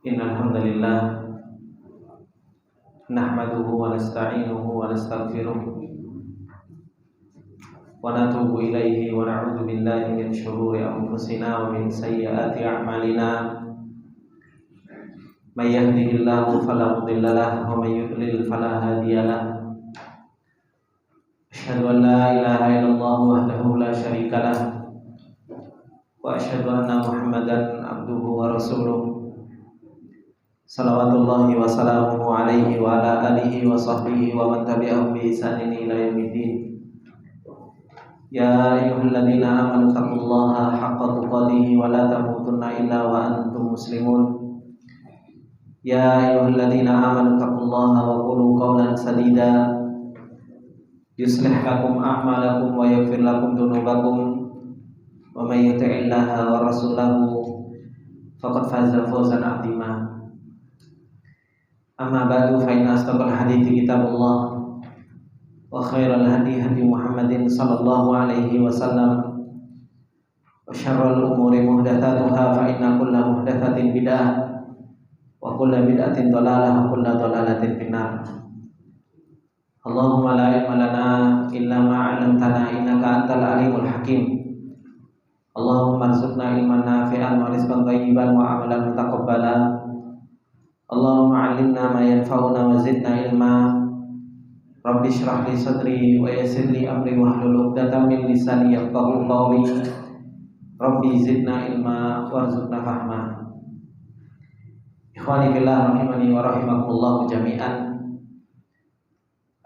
Innal hamdalillah nahmaduhu wa nasta'inuhu wa nastaghfiruh wa natubu ilaihi wa na'udzu billahi min shururi anfusina wa min sayyiati a'malina. May yahdihillahu fala mudilla lahu wa may yudlil fala hadiya lahu. Asyhadu an la ilaha illallah wahdahu la syarika lahu wa asyhadu anna Muhammadan abduhu wa rasuluh. Salawatullahi wa salamuhu alaihi wa ala alihi wa sahbihi wa man tabi'ahum bi ihsanin ila yaumiddin. Ya ayyuhalladzina amanu taqullaha haqqa tuqatih wa la tamutunna illa wa antum muslimun. Ya ayyuhalladzina amanu taqullaha wa qulu qawlan sadida yuslih lakum a'malakum wa yaghfir lakum dhunubakum wa may yuti'illaha wa rasulahu faqad faza fawzan 'azima. Amma ba'du fa inna asdaqal hadithi kitabullah wa khairal hadi hadi Muhammadin sallallahu alaihi wasallam wa syarrul umuri muhdatsatuha fa inna kulla muhdatsatin bid'ah wa kulla bid'atin dhalalah wa kulla dhalalatin finnar. Allahumma la ilma lana illa ma 'allamtana innaka antal alimul hakim. Allahumma arzuqna ilman nafi'an wa rizqan thayyiban wa amalan mutaqabbala. Allahumma 'allimna ma yanfa'una wa zidna ilma. Rabbi shrah li sadri wa yassir li amri wahlul 'uqdatam min lisani yafqahu qawli. Rabbi zidna ilma warzuqna fahma. Ikhwani fillah rahimani wa rahimakumullah jami'an.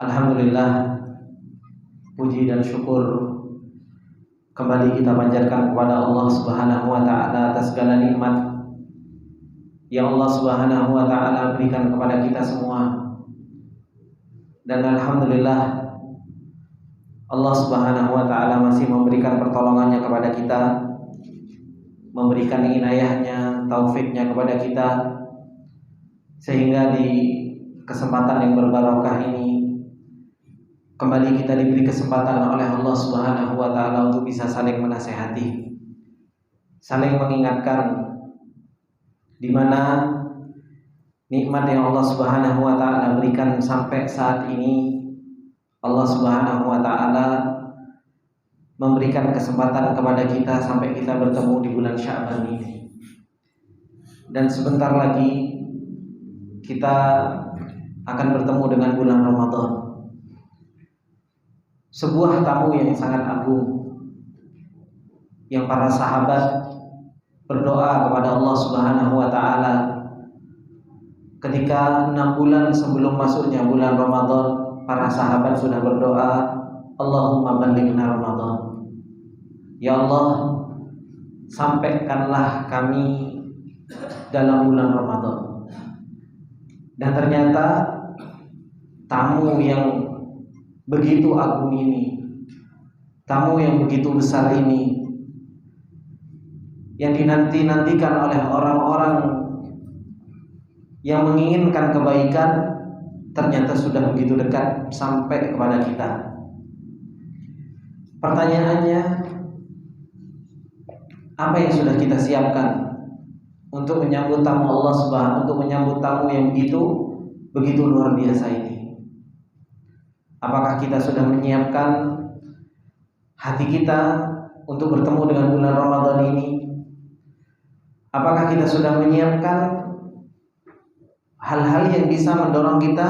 Alhamdulillah, puji dan syukur kembali kita panjatkan kepada Allah Subhanahu wa taala atas segala nikmat yang Allah Subhanahu wa taala berikan kepada kita semua. Dan alhamdulillah, Allah Subhanahu wa taala masih memberikan pertolongannya kepada kita, memberikan inayahnya, taufiknya kepada kita, sehingga di kesempatan yang berbarokah ini kembali kita diberi kesempatan oleh Allah Subhanahu wa taala untuk bisa saling menasehati, saling mengingatkan di mana nikmat yang Allah Subhanahu wa taala berikan sampai saat ini. Allah Subhanahu wa taala memberikan kesempatan kepada kita sampai kita bertemu di bulan Sya'ban ini. Dan sebentar lagi kita akan bertemu dengan bulan Ramadan. Sebuah tamu yang sangat agung, yang para sahabat berdoa kepada Allah Subhanahu wa taala ketika 6 bulan sebelum masuknya bulan Ramadan. Para sahabat sudah berdoa, Allahumma ballighna Ramadan. Ya Allah, sampaikanlah kami dalam bulan Ramadan. Dan ternyata tamu yang begitu agung ini, tamu yang begitu besar ini, yang dinanti-nantikan oleh orang-orang yang menginginkan kebaikan, ternyata sudah begitu dekat sampai kepada kita. Pertanyaannya, apa yang sudah kita siapkan untuk menyambut tamu Allah Subhanahu, untuk menyambut tamu yang begitu luar biasa ini? Apakah kita sudah menyiapkan hati kita untuk bertemu dengan bulan Ramadan ini? Apakah kita sudah menyiapkan hal-hal yang bisa mendorong kita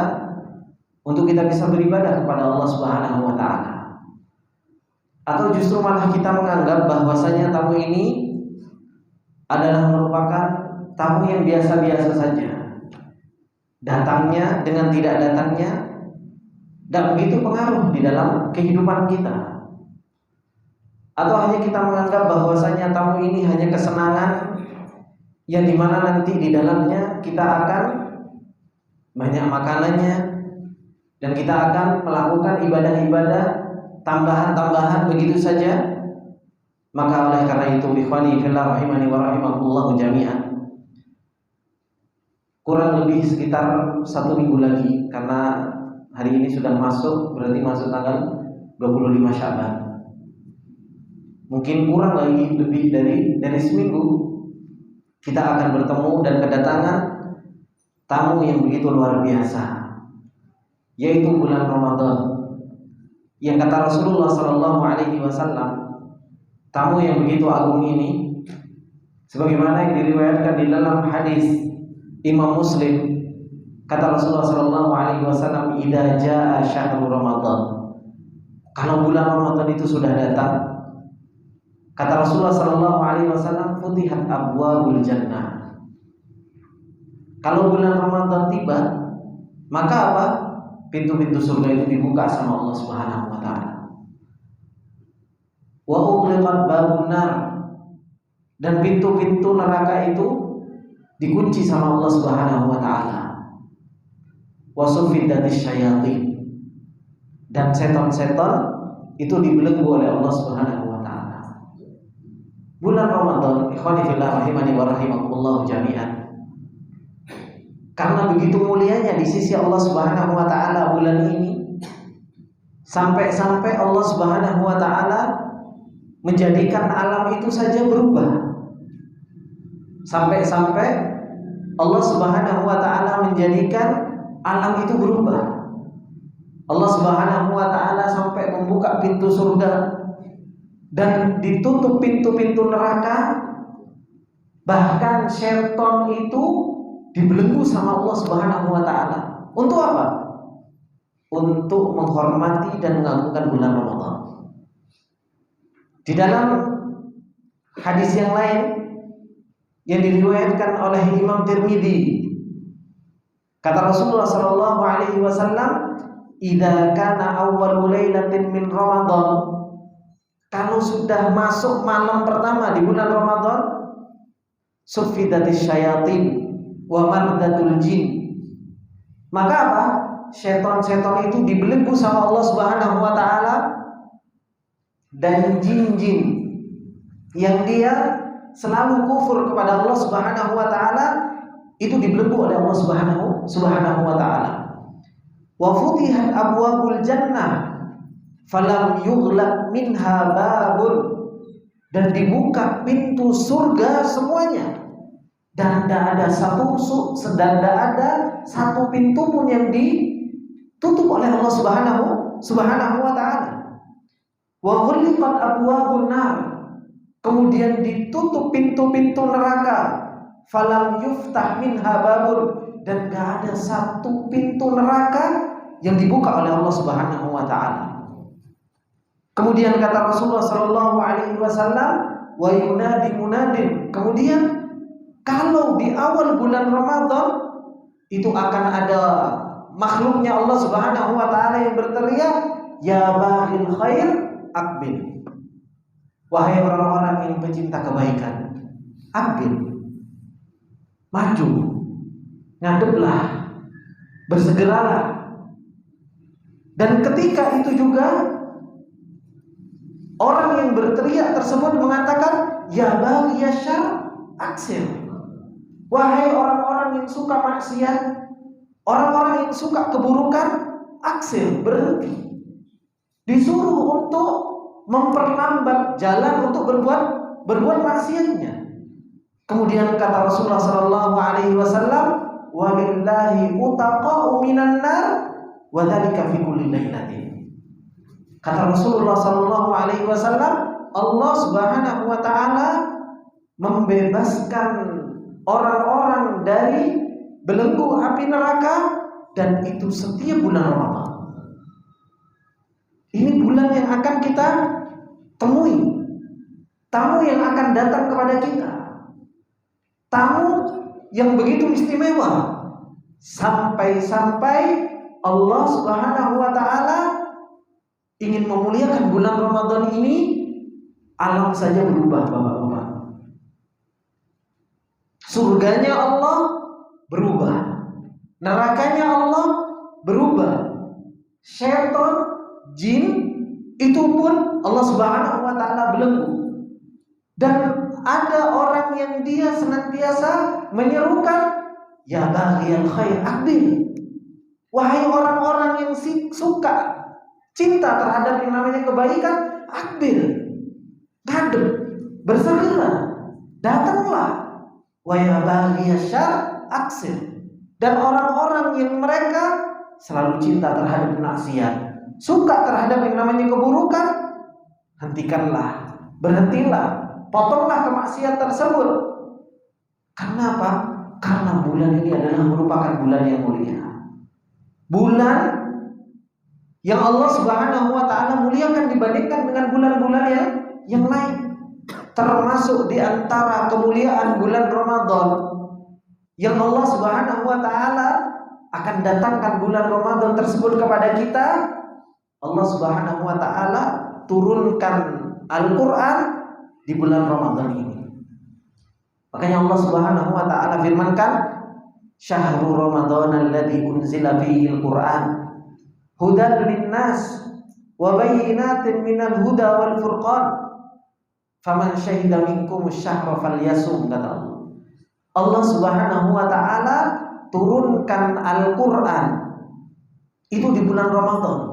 untuk kita bisa beribadah kepada Allah Subhanahu wa taala? Atau justru malah kita menganggap bahwasanya tamu ini adalah merupakan tamu yang biasa-biasa saja. Datangnya dengan tidak datangnya tidak begitu pengaruh di dalam kehidupan kita. Atau hanya kita menganggap bahwasanya tamu ini hanya kesenangan yang dimana nanti di dalamnya kita akan banyak makanannya dan kita akan melakukan ibadah-ibadah tambahan-tambahan begitu saja. Maka oleh karena itu, ikhwani fillah rahimani wa rahimakumullah jami'an, kurang lebih sekitar 1 minggu lagi, karena hari ini sudah masuk, berarti masuk tanggal 25 Sya'ban. Mungkin kurang lagi lebih dari seminggu kita akan bertemu dan kedatangan tamu yang begitu luar biasa, yaitu bulan Ramadan. Yang kata Rasulullah Shallallahu Alaihi Wasallam, tamu yang begitu agung ini, sebagaimana yang diriwayatkan di dalam hadis Imam Muslim, kata Rasulullah Shallallahu Alaihi Wasallam, "Idza jaa syahrul Ramadan." Kalau bulan Ramadan itu sudah datang, kata Rasulullah Shallallahu Alaihi Wasallam, "Futihat abwabul jannah." Kalau bulan Ramadan tiba, maka apa? Pintu-pintu surga itu dibuka sama Allah Subhanahu wa taala. Wa ughliqat babun nar, dan pintu-pintu neraka itu dikunci sama Allah Subhanahu wa taala. Wa suffidatis syayatin, dan setan-setan itu dibelenggu oleh Allah Subhanahu wa taala. Bulan Ramadan, ikhwani fillah rahimani wa rahimakumullah jami'an, karena begitu mulianya di sisi Allah Subhanahu wa taala bulan ini, sampai-sampai Allah Subhanahu wa taala menjadikan alam itu saja berubah. Sampai-sampai Allah Subhanahu wa taala menjadikan alam itu berubah. Allah Subhanahu wa taala sampai membuka pintu surga dan ditutup pintu-pintu neraka. Bahkan syaitan itu dibelenggu sama Allah Subhanahu wa taala. Untuk apa? Untuk menghormati dan mengagungkan bulan Ramadan. Di dalam hadis yang lain yang diriwayatkan oleh Imam Tirmidzi, kata Rasulullah sallallahu alaihi wasallam, "Idza kana awwalul lailatin min Ramadan." Kalau sudah masuk malam pertama di bulan Ramadan, suffidatis syayatin wa mardatul jin. Maka apa? Setan-setan itu dibelenggu sama Allah Subhanahu wa taala, dan jin-jin yang dia selalu kufur kepada Allah Subhanahu wa taala itu dibelenggu oleh Allah Subhanahu wa taala. Wa futihat abwabul jannah falam yughlaq minha babun, dan dibuka pintu surga semuanya, dan tidak ada satu pintu pun yang ditutup oleh Allah Subhanahu wa taala. Wa ghuliqat abwabun nar, kemudian ditutup pintu-pintu neraka, falam yuftah minha babun, dan tidak ada satu pintu neraka yang dibuka oleh Allah Subhanahu wa taala. Kemudian kata Rasulullah sallallahu alaihi wasallam, wa yunadi munadin, kemudian kalau di awal bulan Ramadan itu akan ada makhluknya Allah Subhanahu wa taala yang berteriak, ya baghil khair aqbil. Wahai orang-orang yang pecinta kebaikan, aqbil, maju, ngadeplah, bersegeralah. Dan ketika itu juga orang yang berteriak tersebut mengatakan, ya baghiya syarr aksir. Wahai orang-orang yang suka maksiat, orang-orang yang suka keburukan, aksir, berhenti. Disuruh untuk memperlambat jalan untuk berbuat maksiatnya. Kemudian kata Rasulullah sallallahu alaihi wasallam, wa billahi utaqa'u minan nar wa dzalika fi kulli lailatin. Kata Rasulullah sallallahu alaihi wasallam, Allah Subhanahu wa taala membebaskan orang-orang dari belenggu api neraka, dan itu setiap bulan Ramadan. Ini bulan yang akan kita temui, tamu yang akan datang kepada kita, tamu yang begitu istimewa, sampai-sampai Allah Subhanahu wa taala ingin memuliakan bulan Ramadan ini, alam saja berubah, Bapak-bapak. Surganya Allah berubah, nerakanya Allah berubah, syaitan, jin itu pun Allah Subhanahu wa taala belenggu. Dan ada orang yang dia senantiasa menyerukan, ya baghiyal khair aqbil. Wahai orang-orang yang suka, cinta terhadap yang namanya kebaikan, aqbil, ngadep, bersegera, datanglah. Wa ya baghiyasy syarr aksir, Dan orang-orang yang mereka selalu cinta terhadap maksiat, suka terhadap yang namanya keburukan, hentikanlah, berhentilah, potonglah kemaksiatan tersebut. Karena apa? Karena bulan ini adalah merupakan bulan yang mulia. Bulan yang Allah Subhanahu wa taala muliakan dibandingkan dengan bulan-bulan yang lain. Termasuk di antara kemuliaan bulan Ramadan yang Allah Subhanahu wa taala akan datangkan bulan Ramadan tersebut kepada kita. Allah Subhanahu wa taala turunkan Al-Qur'an di bulan Ramadan ini. Makanya Allah Subhanahu wa taala firmankan, "Syahrul Ramadan alladzi unzila fihi al-Qur'an hudan lin-nas wa bayyinatin minal huda wal furqan. Faman syahida minkum asy-syahra falyasum." Kata Allah. Allah Subhanahu wa taala turunkan Al-Qur'an itu di bulan Ramadan,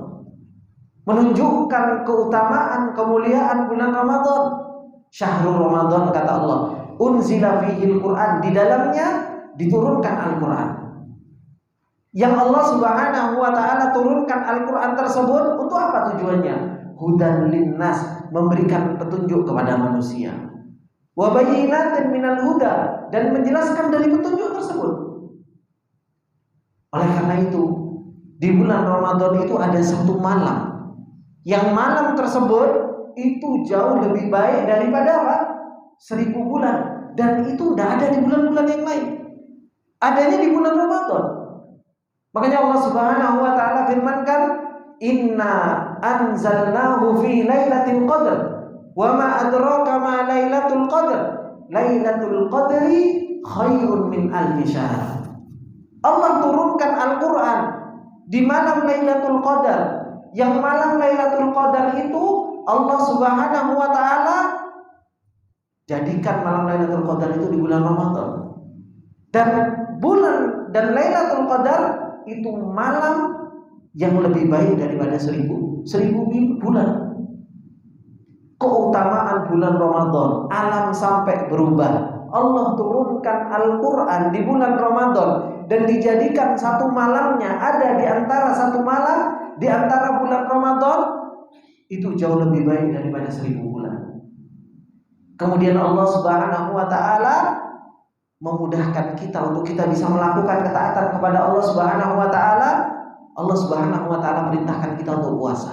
menunjukkan keutamaan kemuliaan bulan Ramadan. Syahrul Ramadan kata Allah, unzila fihi al-Qur'an, di dalamnya diturunkan Al-Qur'an. Yang Allah Subhanahu wa taala turunkan Al-Qur'an tersebut untuk apa tujuannya? Hudan linnas, memberikan petunjuk kepada manusia. Wa bayyinatin minal huda, dan menjelaskan dari petunjuk tersebut. Oleh karena itu, di bulan Ramadan itu ada satu malam, yang malam tersebut itu jauh lebih baik daripada apa? 1000 bulan. Dan itu tidak ada di bulan-bulan yang lain, adanya di bulan Ramadan. Makanya Allah Subhanahu wa taala firmankan, "Inna anzalnahu fi lailatul qadr, wa ma adraka ma lailatul qadr, lailatul qadri khairun min alfi syahr." Allah turunkan Al-Qur'an di malam Lailatul Qadar. Yang malam Lailatul Qadar itu Allah Subhanahu wa taala jadikan malam Lailatul Qadar itu di bulan Ramadan. Dan Lailatul Qadar itu malam yang lebih baik daripada 1000 bulan. Keutamaan bulan Ramadan, alam sampai berubah. Allah turunkan Al-Qur'an di bulan Ramadan dan dijadikan satu malamnya ada di antara satu malam di antara bulan Ramadan, itu jauh lebih baik daripada 1000 bulan. Kemudian Allah Subhanahu wa taala memudahkan kita untuk kita bisa melakukan ketaatan kepada Allah Subhanahu wa taala. Allah Subhanahu wa taala perintahkan kita untuk puasa.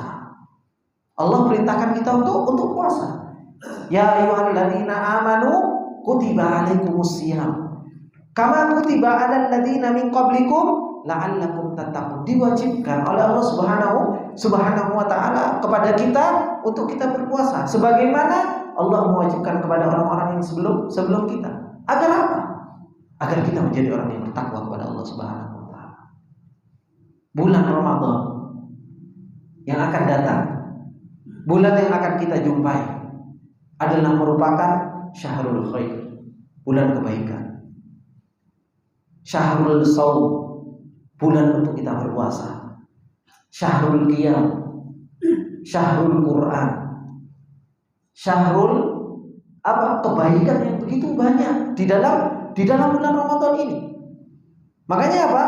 Allah perintahkan kita untuk puasa. Ya ayyuhalladzina amanu kutiba alaikumusiyam kama kutiba alal ladzina min qablikum la'allakum tattaqun. Diwajibkan oleh Allah Subhanahu wa taala kepada kita untuk kita berpuasa sebagaimana Allah mewajibkan kepada orang-orang yang sebelum kita. Agar apa? Agar kita menjadi orang yang bertakwa kepada Allah Subhanahu wa taala. Bulan Ramadan yang akan datang, bulan yang akan kita jumpai adalah merupakan syahrul khair, bulan kebaikan. Syahrul shaum, bulan untuk kita berpuasa. Syahrul qiyam, syahrul Quran, syahrul kebaikan yang begitu banyak di dalam bulan Ramadan ini. Makanya apa?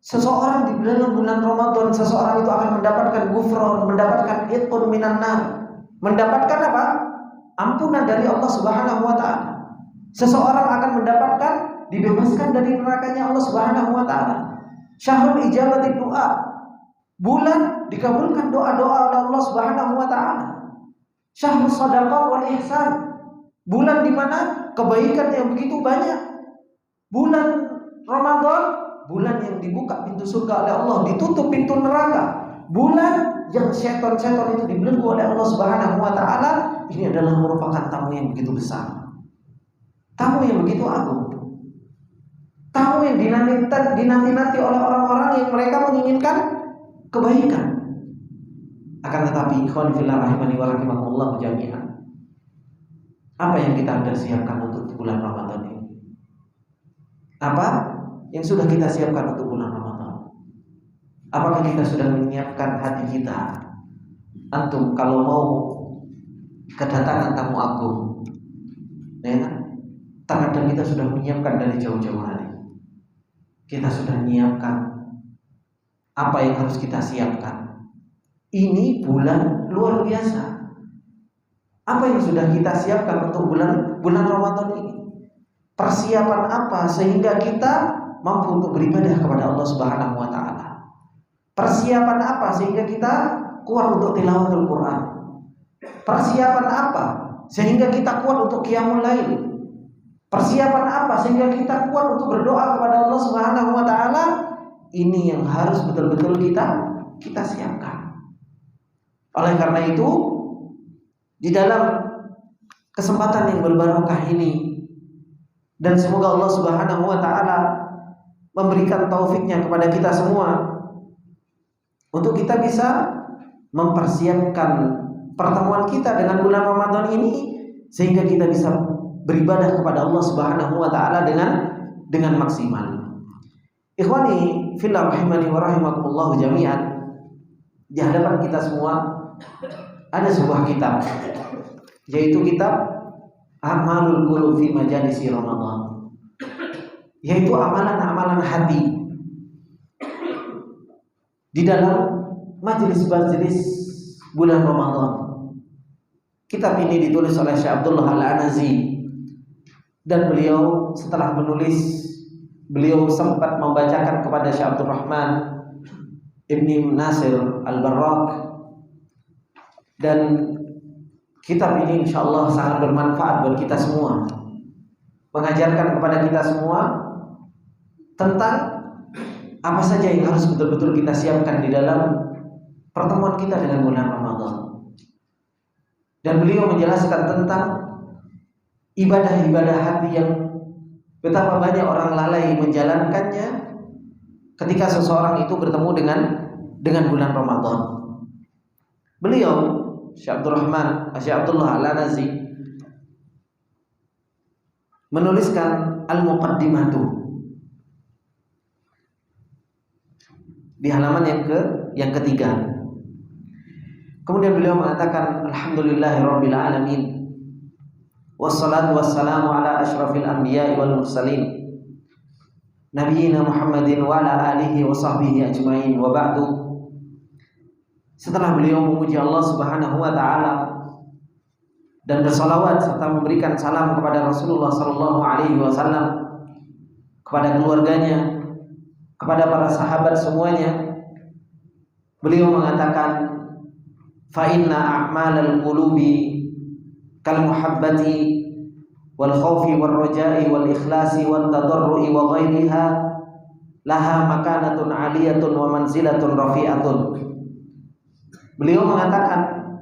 Seseorang di dalam bulan Ramadan, seseorang itu akan mendapatkan ghufran, mendapatkan itqun minan nar, mendapatkan apa? Ampunan dari Allah Subhanahu wa taala. Seseorang akan mendapatkan dibebaskan dari nerakanya Allah Subhanahu wa taala. Syahrul ijabati doa, bulan dikabulkan doa-doa oleh Allah Subhanahu wa taala. Syahrul shadaqah wal ihsan, bulan di mana kebaikan yang begitu banyak. Bulan Ramadan, bulan yang dibuka pintu surga oleh Allah, ditutup pintu neraka. Bulan yang setan-setan itu dibelenggu oleh Allah Subhanahu wa taala. Ini adalah merupakan tamu yang begitu besar, tamu yang begitu agung, tamu yang dinanti-nanti oleh orang-orang yang mereka menginginkan kebaikan. Akan tetapi ikhwan fillah rahimani wa rahimakumullah jami'an, apa yang kita sudah siapkan untuk bulan Ramadan ini? Apa yang sudah kita siapkan untuk bulan Ramadan? Apakah kita sudah menyiapkan hati kita? Antum kalau mau kedatangan tamu agung, ya, terkadang kita sudah menyiapkan dari jauh-jauh hari. kita sudah menyiapkan apa yang harus kita siapkan. Ini bulan luar biasa. Apa yang sudah kita siapkan untuk bulan Ramadan ini? Persiapan apa sehingga kita mampu untuk beribadah kepada Allah Subhanahu wa taala? Persiapan apa sehingga kita kuat untuk tilawatul Quran? Persiapan apa sehingga kita kuat untuk qiyamul lail? Persiapan apa sehingga kita kuat untuk berdoa kepada Allah Subhanahu wa taala? Ini yang harus betul-betul kita siapkan. Oleh karena itu, di dalam kesempatan yang berbarokah ini, dan semoga Allah Subhanahu wa taala memberikan taufiknya kepada kita semua untuk kita bisa mempersiapkan pertemuan kita dengan bulan Ramadan ini sehingga kita bisa beribadah kepada Allah Subhanahu wa taala dengan maksimal. Ikhwani fillah rahimani wa rahimakumullah jami'an. Di hadapan kita semua ada sebuah kitab, yaitu kitab A'malul Qulub fi Majalisi Ramadan, yaitu amalan-amalan hati di dalam majelis-majelis bulan Ramadan. Kitab ini ditulis oleh Syekh Abdullah Al-Anazi, dan beliau setelah menulis, beliau sempat membacakan kepada Syekh Abdurrahman Ibni Nasir Al-Barrak. Dan kitab ini insyaallah sangat bermanfaat buat kita semua, mengajarkan kepada kita semua tentang apa saja yang harus betul-betul kita siapkan di dalam pertemuan kita dengan bulan Ramadan. Dan beliau menjelaskan tentang ibadah-ibadah hati yang betapa banyak orang lalai menjalankannya ketika seseorang itu bertemu dengan bulan Ramadan. Beliau Syekh Abdullah Al-Anazi menuliskan Al-Muqaddimatu di halaman yang ketiga. Kemudian beliau mengatakan, alhamdulillahirabbil alamin, wassalatu wassalamu ala asyrafil anbiya'i wal mursalin, nabiyina Muhammadin wa ala alihi wa sahbihi ajmain, wa ba'du. Setelah beliau memuji Allah Subhanahu wa taala dan bersalawat serta memberikan salam kepada Rasulullah sallallahu alaihi wasallam, kepada keluarganya, kepada para sahabat semuanya, beliau mengatakan, fa inna a'malal qulubi kal muhabbati wal khaufi wal raja'i wal ikhlasi wal tadarru'i wa ghairiha laha makanatun 'aliyatun wa manzilatun rafi'atun. Beliau mengatakan,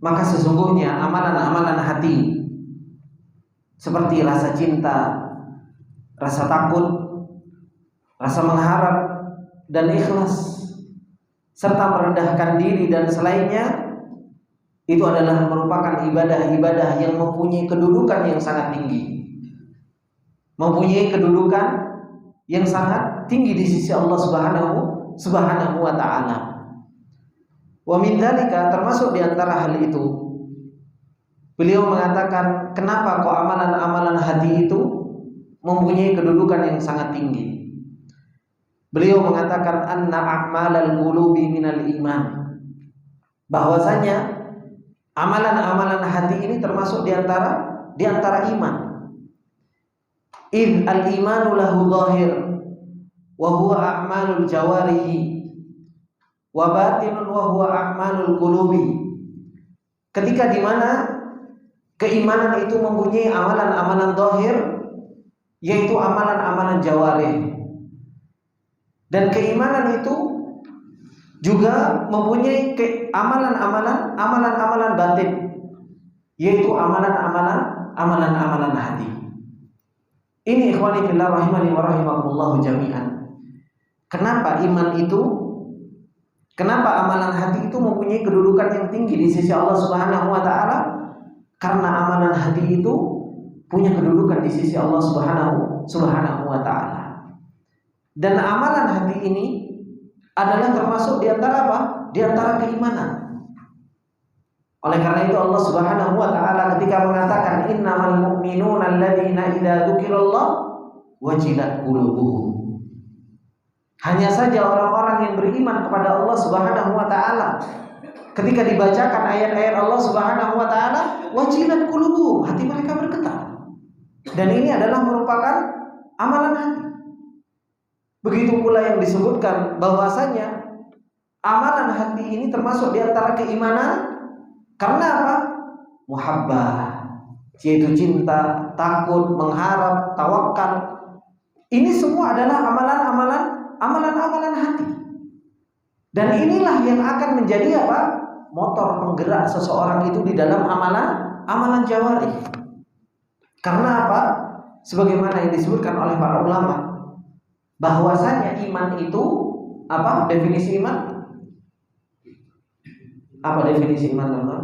maka sesungguhnya amalan-amalan hati seperti rasa cinta, rasa takut, rasa mengharap dan ikhlas, serta merendahkan diri dan selainnya, itu adalah merupakan ibadah-ibadah yang mempunyai kedudukan yang sangat tinggi, mempunyai kedudukan yang sangat tinggi di sisi Allah Subhanahu wa taala. Wa min dzalika, termasuk di antara hal itu, beliau mengatakan, kenapa kok amalan-amalan hati itu mempunyai kedudukan yang sangat tinggi? Beliau mengatakan, anna a'malal qulubi minal iman, bahwasanya amalan-amalan hati ini termasuk di antara iman. Id al-imanu lahu dhahir wa huwa a'malul jawarihi wa batinun wa huwa a'malul qulubi. Ketika di mana keimanan itu mempunyai amalan-amalan zahir, yaitu amalan-amalan jawarih, dan keimanan itu juga mempunyai amalan-amalan batin, yaitu amalan-amalan hati. Ini ikhwani fillah rahimani wa rahimakumullah jami'an. Kenapa amalan hati itu mempunyai kedudukan yang tinggi di sisi Allah Subhanahu wa taala? Karena amalan hati itu punya kedudukan di sisi Allah Subhanahu wa taala. Dan amalan hati ini adalah termasuk di antara apa? Di antara keimanan. Oleh karena itu Allah Subhanahu wa taala ketika mengatakan innamal mu'minuna alladzina idza dzukirallah wajilat qulubuhum. Hanya saja orang-orang yang beriman kepada Allah Subhanahu wa taala, ketika dibacakan ayat-ayat Allah Subhanahu wa taala, wajilat qulubuhum, hati mereka bergetar. Dan ini adalah merupakan amalan hati. Begitu pula yang disebutkan bahwasanya amalan hati ini termasuk di antara keimanan. Karena apa? Muhabbah, yaitu cinta, takut, mengharap, tawakal. Ini semua adalah amalan-amalan hati. Dan inilah yang akan menjadi apa? Motor penggerak seseorang itu di dalam amalan jawarih. Karena apa? Sebagaimana yang disebutkan oleh para ulama, bahwasanya iman itu apa? Definisi iman? Apa definisi iman, teman-teman?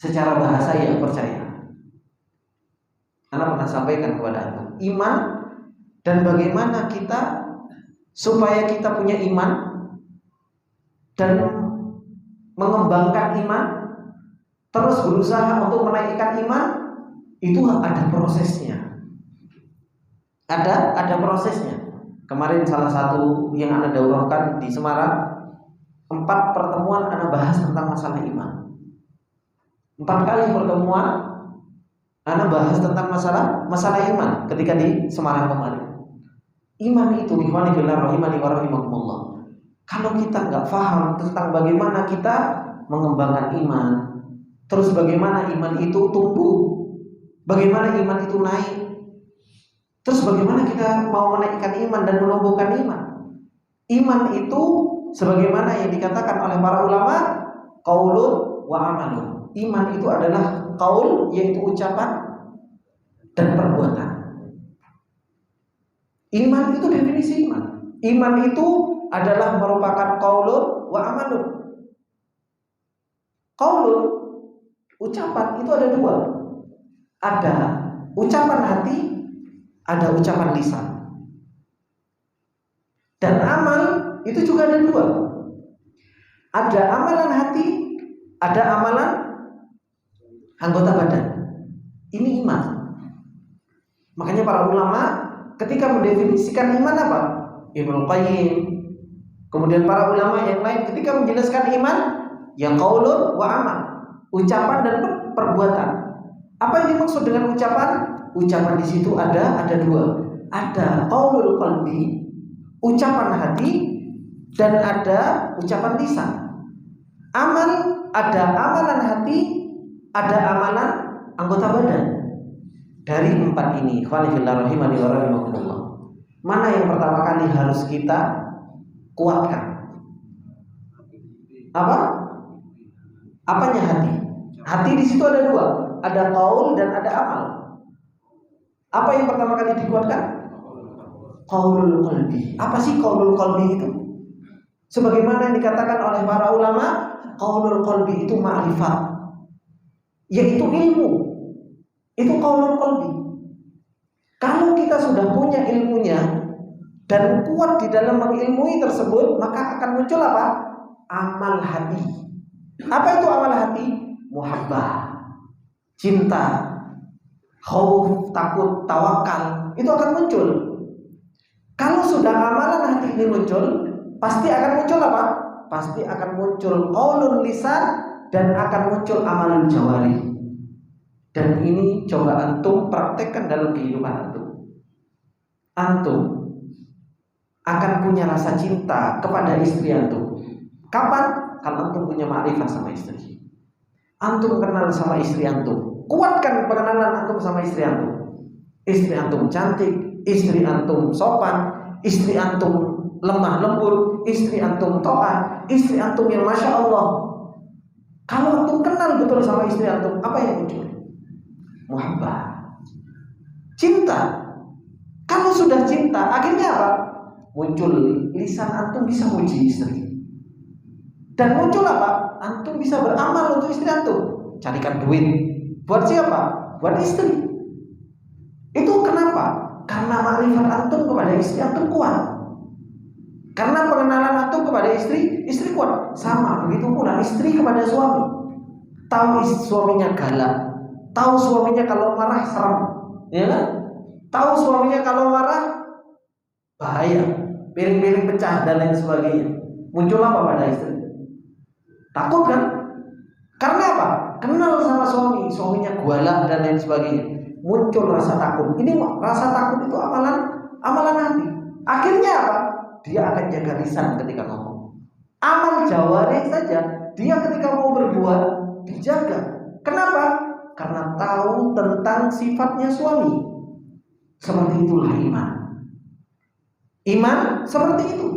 Secara bahasa ya percaya. Anda pernah sampaikan kepada Anda iman dan bagaimana kita supaya kita punya iman dan mengembangkan iman, terus berusaha untuk menaikkan iman, itu ada prosesnya. Ada prosesnya. Kemarin salah satu yang Anda daurahkan di Semarang, 4 pertemuan Anda bahas tentang masalah iman. 4 kali pertemuan Anda bahas tentang masalah iman ketika di Semarang kemarin. Iman itu ikhwani fillah rahimani wa rahimakumullah. Kalau kita nggak paham tentang bagaimana kita mengembangkan iman, terus bagaimana iman itu tumbuh, bagaimana iman itu naik, terus bagaimana kita mau menaikkan iman dan menumbuhkan iman. Iman itu sebagaimana yang dikatakan oleh para ulama, qaulun wa amalun. Iman itu adalah qaul, yaitu ucapan, dan perbuatan. Iman itu definisi iman. Iman itu adalah merupakan qaulun wa amalun. Qaulun, ucapan itu ada 2. Ada ucapan hati, ada ucapan lisan. Dan amal itu juga ada 2. Ada amalan hati, ada amalan anggota badan. Ini iman. Makanya para ulama ketika mendefinisikan iman apa? Ibnu Qayyim, kemudian para ulama yang lain ketika menjelaskan iman, ya qaulun wa amal, ucapan dan perbuatan. Apa yang dimaksud dengan ucapan? Ucapan di situ ada 2. Ada qaulul qalbi, ucapan hati, dan ada ucapan lisan. Amal, ada amalan hati, ada amalan anggota badan. Dari 4 ini, ikhwani fillah rahimani wa rahimakumullah, mana yang pertama kali harus kita kuatkan? Apa? Apanya hati? Hati di situ ada 2, ada qaul dan ada amal. Apa yang pertama kali dikuatkan? Qaulul qalbi. Apa sih qaulul qalbi itu? Sebagaimana yang dikatakan oleh para ulama, qaulul qalbi itu ma'rifat, yaitu ilmu. Itu qaulul qalbi. Kalau kita sudah punya ilmunya dan kuat di dalam mengilmui tersebut, maka akan muncul apa? Amal hati. Apa itu amal hati? Muhabbah, cinta, khauf, takut, tawakal. Itu akan muncul. Kalau sudah amalan hati ini muncul, pasti akan muncul apa? Pasti akan muncul qaulun lisan dan akan muncul amalul jawarih. Dan ini coba antum praktekkan dalam kehidupan antum. Antum akan punya rasa cinta kepada istri antum. Kapan? Kalau antum punya ma'rifah sama istri. Antum kenal sama istri antum. Kuatkan pengenalan antum sama istri antum. Istri antum cantik, istri antum sopan, istri antum lemah lembut, istri antum taat, istri antum yang masya Allah. Kalau antum kenal betul sama istri antum, apa yang muncul? Muhabbah, cinta. Kalau sudah cinta, akhirnya apa? Muncul lisan antum bisa muji istri. Dan muncul apa? Antum bisa beramal untuk istri antum. Carikan duit. Buat siapa? Buat istri. Itu kenapa? Karena ma'rifat antum kepada istri antum kuat. Karena pengenalan antum kepada istri kuat. Sama begitu pula istri kepada suami. Tahu suaminya galak, tahu suaminya kalau marah serem, ya kan? Tahu suaminya kalau marah bahaya, piring-piring pecah dan lain sebagainya. Muncul apa pada istri? Takut kan? Karena apa? Kenal sama suami, suaminya gualak dan lain sebagainya. Muncul rasa takut. Ini rasa takut itu amalan hati. Akhirnya apa? Dia akan jaga lisan ketika ngomong. Amal jawari saja, dia ketika mau berbuat dijaga. Kenapa? Karena tahu tentang sifatnya suami. Seperti itulah iman. Iman seperti itu.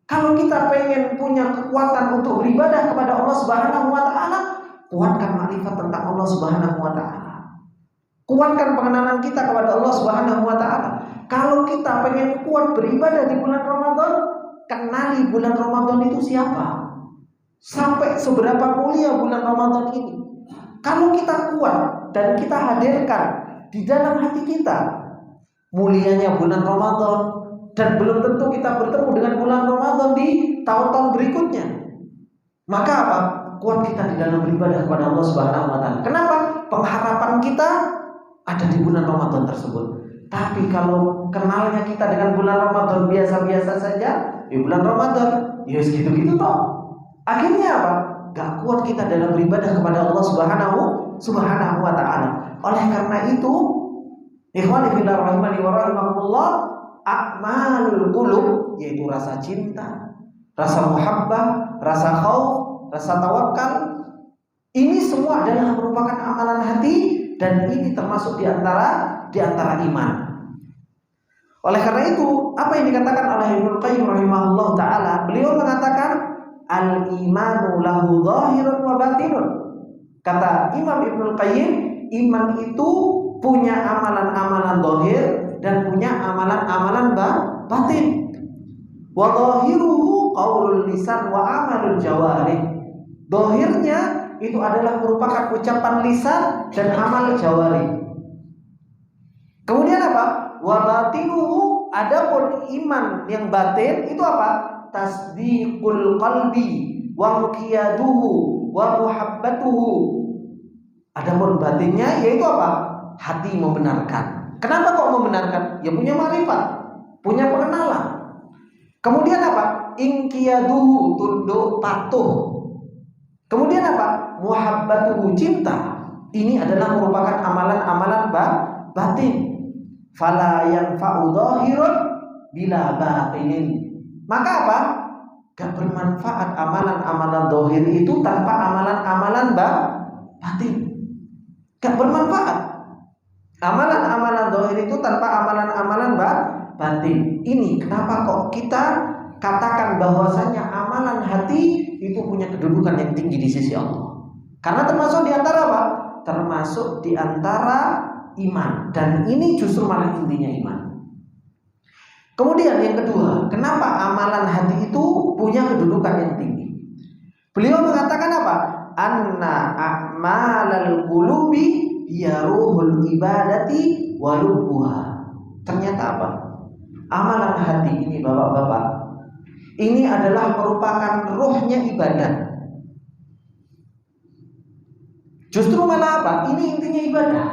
Kalau kita pengen punya kekuatan untuk beribadah kepada Allah Subhanahu wa taala, kuatkan makrifat tentang Allah Subhanahu wa taala. Kuatkan pengenalan kita kepada Allah Subhanahu wa taala. Kalau kita pengen kuat beribadah di bulan Ramadan, kenali bulan Ramadan itu siapa. Sampai seberapa mulia bulan Ramadan ini. Kalau kita kuat dan kita hadirkan di dalam hati kita mulianya bulan Ramadan, dan belum tentu kita bertemu dengan bulan Ramadan di tahun-tahun berikutnya, maka apa? Kuat kita di dalam beribadah kepada Allah Subhanahu wa taala. Kenapa? Pengharapan kita ada di bulan Ramadan tersebut. Tapi kalau kenalnya kita dengan bulan Ramadan biasa-biasa saja, di bulan Ramadan ya segitu-gitu toh. Akhirnya apa? Gak kuat kita dalam beribadah kepada Allah Subhanahu wa taala. Oleh karena itu, ikhwani fillah rahimani wa rahimakumullah, a'malul qulub, yaitu rasa cinta, rasa muhabbah, rasa khauf, rasa tawakal, ini semua adalah merupakan amalan hati, dan ini termasuk di antara iman. Oleh karena itu, apa yang dikatakan oleh Ibnu Qayyim rahimahullah taala, beliau mengatakan al-imanu lahu zahirun wa batinun. Kata Imam Ibnu Qayyim, iman itu punya amalan-amalan zahir dan punya amalan-amalan batin. Wa zahiruhu qaulul lisan wa amalul jawarih. Zahirnya itu adalah merupakan ucapan lisan dan amal jawari. Kemudian apa? Wa batinuhu, adapun iman yang batin itu apa? Tasdiqul qalbi wa qiyaduhu wa muhabbatuhu. Adapun batinnya yaitu apa? Hati membenarkan. Kenapa kok membenarkan? Ya punya ma'rifat, punya pengenalan. Kemudian apa? Inqiyaduhu, tunduk patuh. Kemudian apa? Muhabbatuhu, cinta. Ini adalah merupakan amalan-amalan batin. Fala yanfa'u dhahirun bila batinin. Maka apa? Gak bermanfaat amalan-amalan zahir itu tanpa amalan-amalan batin. Gak bermanfaat. Amalan-amalan zahir itu tanpa amalan-amalan batin. Ini kenapa kok kita katakan bahwasanya amalan hati itu punya kedudukan yang tinggi di sisi Allah. Karena termasuk di antara apa? Termasuk di antara iman. Dan ini justru malah intinya iman. Kemudian yang kedua, kenapa amalan hati itu punya kedudukan yang tinggi? Beliau mengatakan apa? Anna a'malal qulubi hiya ruhul ibadati wa lubbuha. Ternyata apa? Amalan hati ini bapak-bapak, ini adalah merupakan ruhnya ibadah. Justru malah apa? Ini intinya ibadah.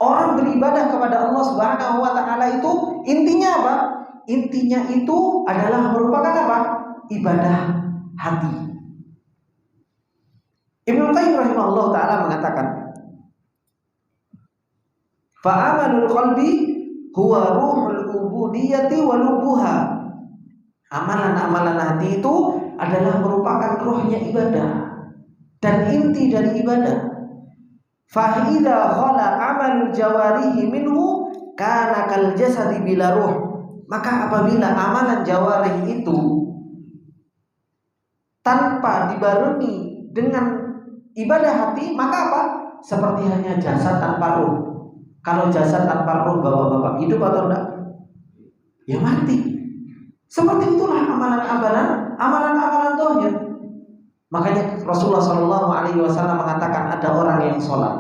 Orang beribadah kepada Allah Subhanahu wa taala itu intinya apa? Intinya itu adalah merupakan apa? Ibadah hati. Ibnu Qayyim rahimahullah taala mengatakan, fa'amalul qalbi huwa ruhul ubudiyyati wa lubbuha. Amalan-amalan hati itu adalah merupakan ruhnya ibadah dan inti dari ibadah. Fa idza khala amalul jawarihi minhu kana kal jasadi bila ruh. Maka apabila amalan jawarih itu tanpa dibarengi dengan ibadah hati, maka apa? Seperti hanya jasad tanpa ruh. Kalau jasad tanpa ruh, bapak-bapak, hidup atau enggak? Ya mati. Seperti itulah amalan-amalan zahir. Makanya Rasulullah SAW mengatakan ada orang yang sholat,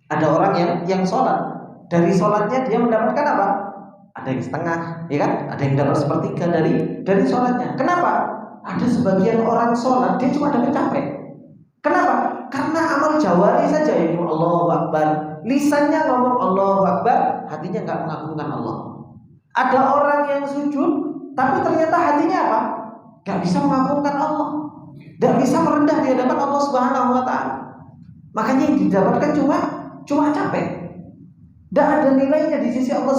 ada orang yang sholat. Dari sholatnya dia mendapatkan apa? Ada yang setengah, ya kan? Ada yang dapat sepertiga dari sholatnya. Kenapa? Ada sebagian orang sholat dia cuma dapat capek. Kenapa? Karena amal jawari saja, yaitu Allahu Akbar. Lisannya ngomong Allahu Akbar, hatinya nggak mengagungkan Allah. Ada orang yang sujud, tapi ternyata hatinya apa? Gak bisa mengagungkan Allah, gak bisa merendah di hadapan Allah Subhanahu wa Ta'ala. Makanya yang didapatkan cuma capek. Gak ada nilainya di sisi Allah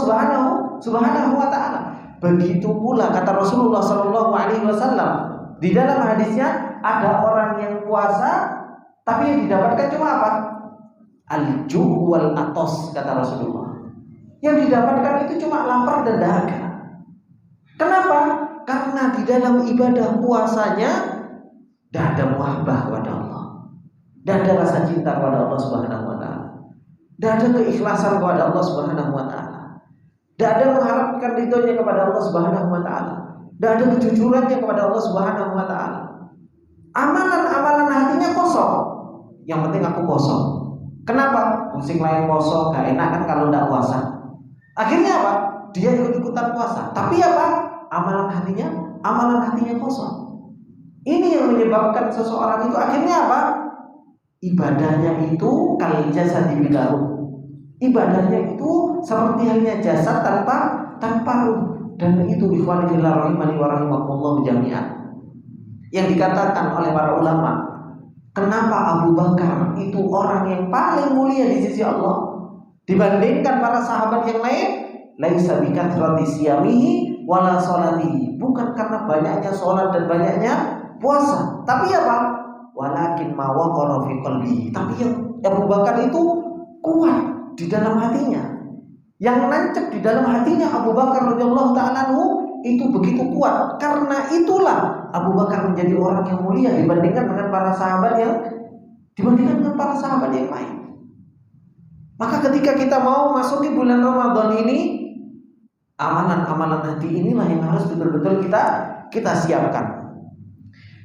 Subhanahu wa Ta'ala. Begitu pula kata Rasulullah Shallallahu Alaihi Wasallam di dalam hadisnya, ada orang yang puasa, tapi yang didapatkan cuma apa? Al-ju' wal atos, kata Rasulullah. Yang didapatkan itu cuma lapar dan dahaga. Kenapa? Karena di dalam ibadah puasanya tidak ada muhabbah kepada Allah, tidak ada rasa cinta kepada Allah Subhanahu wa Ta'ala, tidak ada keikhlasan kepada Allah Subhanahu wa Ta'ala, tidak ada mengharapkan ridhonya kepada Allah Subhanahu wa Ta'ala, tidak ada kejujurannya kepada Allah Subhanahu wa Ta'ala. Amalan-amalan hatinya kosong. Yang penting aku kosong. Kenapa? Pusing lain kosong, gak enak kan kalau tidak puasa. Akhirnya apa? Dia ikut-ikutan puasa. Tapi apa? Amalan hatinya kosong. Ini yang menyebabkan seseorang itu akhirnya apa? Ibadahnya itu kal jasad bila ruh. Ibadahnya itu seperti halnya jasad tanpa ruh. Dan itu ikhwanillah rahimani wa rahimakumullah jami'an. Yang dikatakan oleh para ulama, kenapa Abu Bakar itu orang yang paling mulia di sisi Allah dibandingkan para sahabat yang lain? Laisa bikathrati siyamihi wala salatihi. Bukan karena banyaknya sholat dan banyaknya puasa, tapi apa? Walakin ma waqara fi qalbihi. Tapi yang Abu Bakar itu kuat di dalam hatinya. Yang nancep di dalam hatinya Abu Bakar radhiyallahu ta'ala itu begitu kuat. Karena itulah Abu Bakar menjadi orang yang mulia dibandingkan dengan para sahabat yang lain. Maka ketika kita mau masuk di bulan Ramadan ini, amalan-amalan hati inilah yang harus betul-betul kita siapkan.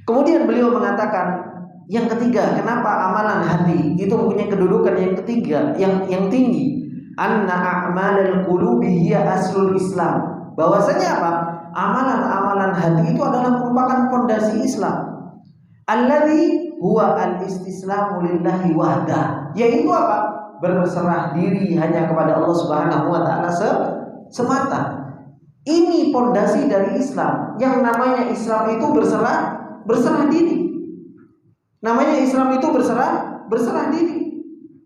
Kemudian beliau mengatakan yang ketiga, kenapa amalan hati itu mempunyai kedudukan yang ketiga, yang tinggi? Anna a'malal qulubi hiya aslul Islam. Bahwasanya apa? Amalan-amalan hati itu adalah merupakan pondasi Islam. Alladzi huwa al-istislamu lillahi wahdah. Yaitu apa? Berserah diri hanya kepada Allah Subhanahu wa Ta'ala semata. Ini pondasi dari Islam. Yang namanya Islam itu berserah diri. Namanya Islam itu berserah diri.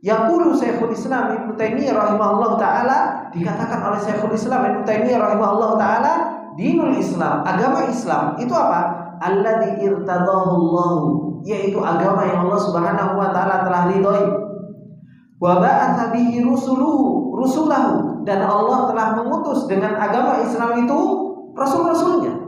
Yaqulu Syekhul Islam Ibnu Taimiyah rahimahullah taala, dikatakan oleh Syekhul Islam Ibnu Taimiyah rahimahullah taala, dinul Islam, agama Islam itu apa? Alladzi irtadahu Allah, yaitu agama yang Allah Subhanahu wa taala telah ridhoi. Wa ba'atsa bihi rusulahu, dan Allah telah mengutus dengan agama Islam itu rasul-rasulnya.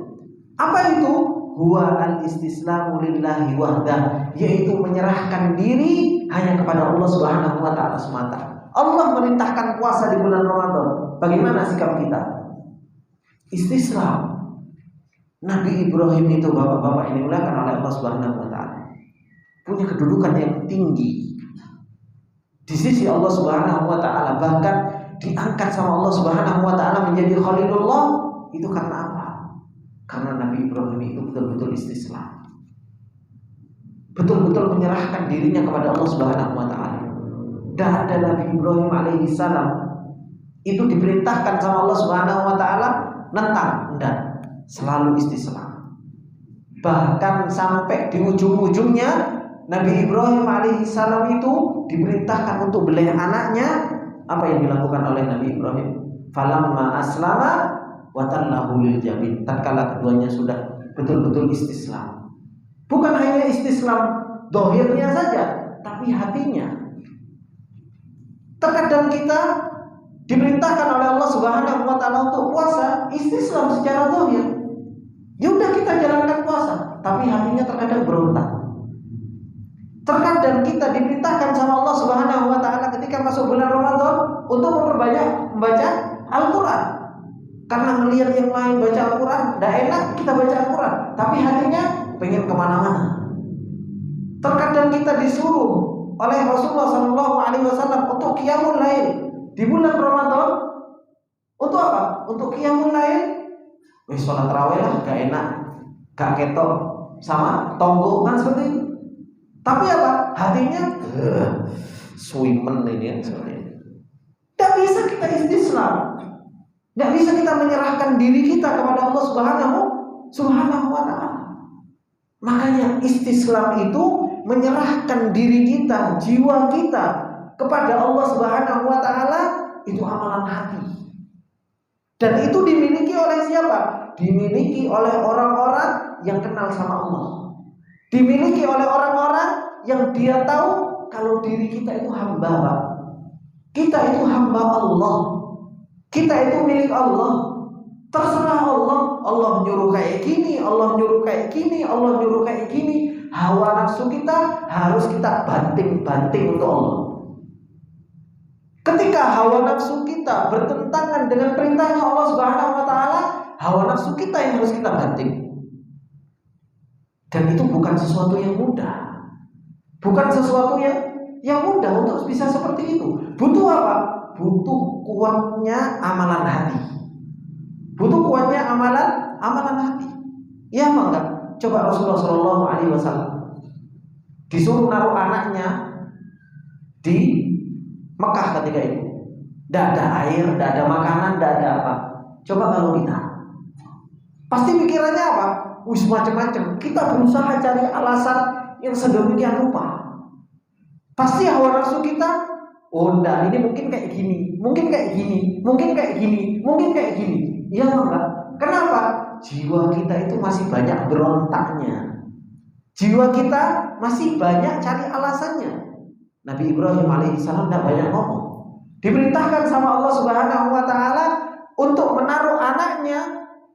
Apa itu? Huwa al-istislamu lillahi wahdah, yaitu menyerahkan diri hanya kepada Allah Subhanahu wa taala semata. Allah merintahkan puasa di bulan Ramadan. Bagaimana sikap kita? Istislam. Nabi Ibrahim itu, bapak-bapak ini dimuliakan oleh Allah Subhanahu wa taala, punya kedudukan yang tinggi di sisi Allah Subhanahu wa taala, bahkan diangkat sama Allah Subhanahu wa taala menjadi Khalilullah. Itu karena apa? Karena Nabi Ibrahim itu betul-betul istislam, betul-betul menyerahkan dirinya kepada Allah Subhanahu wa taala. Dan ada Nabi Ibrahim alaihi salam itu diperintahkan sama Allah Subhanahu wa taala nentang, enggak, selalu istislam. Bahkan sampai di ujung-ujungnya Nabi Ibrahim alaihi salam itu diperintahkan untuk beli anaknya. Apa yang dilakukan oleh Nabi Ibrahim? Falamma aslama wa tallahu lil jabin. Tatkala keduanya sudah betul-betul istislam. Bukan hanya istislam dohirnya saja, tapi hatinya. Terkadang kita diperintahkan oleh Allah Subhanahu wa taala untuk puasa, istislam secara dohir. Ya udah kita jalankan puasa, tapi hatinya terkadang berontak. Terkadang kita diperintahkan sama Allah Subhanahu wa taala ketika masuk bulan Ramadan untuk memperbanyak membaca Al-Qur'an. Karena melihat yang lain baca Al-Quran, tidak enak kita baca Al-Quran, tapi hatinya pengen kemana-mana. Terkadang kita disuruh oleh Rasulullah SAW untuk qiyamul lail di bulan Ramadan. Untuk apa? Untuk qiyamul lail. Sholat tarawih lah, gak enak, gak ketok sama tonggo kan seperti itu. Tapi apa? Hatinya swimen ini ya seperti itu. Tidak bisa kita istislam. Nggak bisa kita menyerahkan diri kita kepada Allah Subhanahu wa Ta'ala. Makanya istislam itu menyerahkan diri kita, jiwa kita kepada Allah Subhanahu wa Ta'ala, itu amalan hati. Dan itu dimiliki oleh siapa? Dimiliki oleh orang-orang yang kenal sama Allah. Dimiliki oleh orang-orang yang dia tahu kalau diri kita itu hamba, Pak. Kita itu hamba Allah. Kita itu milik Allah. Terserah Allah. Allah nyuruh kayak gini, Allah nyuruh kayak gini, Allah nyuruh kayak gini. Hawa nafsu kita harus kita banting-banting untuk Allah. Ketika hawa nafsu kita bertentangan dengan perintahnya Allah Subhanahu wa Ta'ala, hawa nafsu kita yang harus kita banting. Dan itu bukan sesuatu yang mudah. Bukan sesuatu yang mudah untuk bisa seperti itu. Butuh apa? Butuh kuatnya amalan hati. Butuh kuatnya amalan hati. Ya apa enggak? Coba Rasulullah SAW disuruh naruh anaknya di Mekah ketika itu. Tidak ada air, tidak ada makanan, tidak ada apa. Coba kalau kita, pasti pikirannya apa? Wis macam-macam. Kita berusaha cari alasan yang sedemikian rupa. Pasti hawa nafsu kita, oh enggak, ini mungkin kayak gini, mungkin kayak gini, mungkin kayak gini, mungkin kayak gini. Iya enggak? Kenapa? Jiwa kita itu masih banyak berontaknya. Jiwa kita masih banyak cari alasannya. Nabi Ibrahim alaihissalam tidak banyak ngomong. Diperintahkan sama Allah Subhanahu wa Ta'ala untuk menaruh anaknya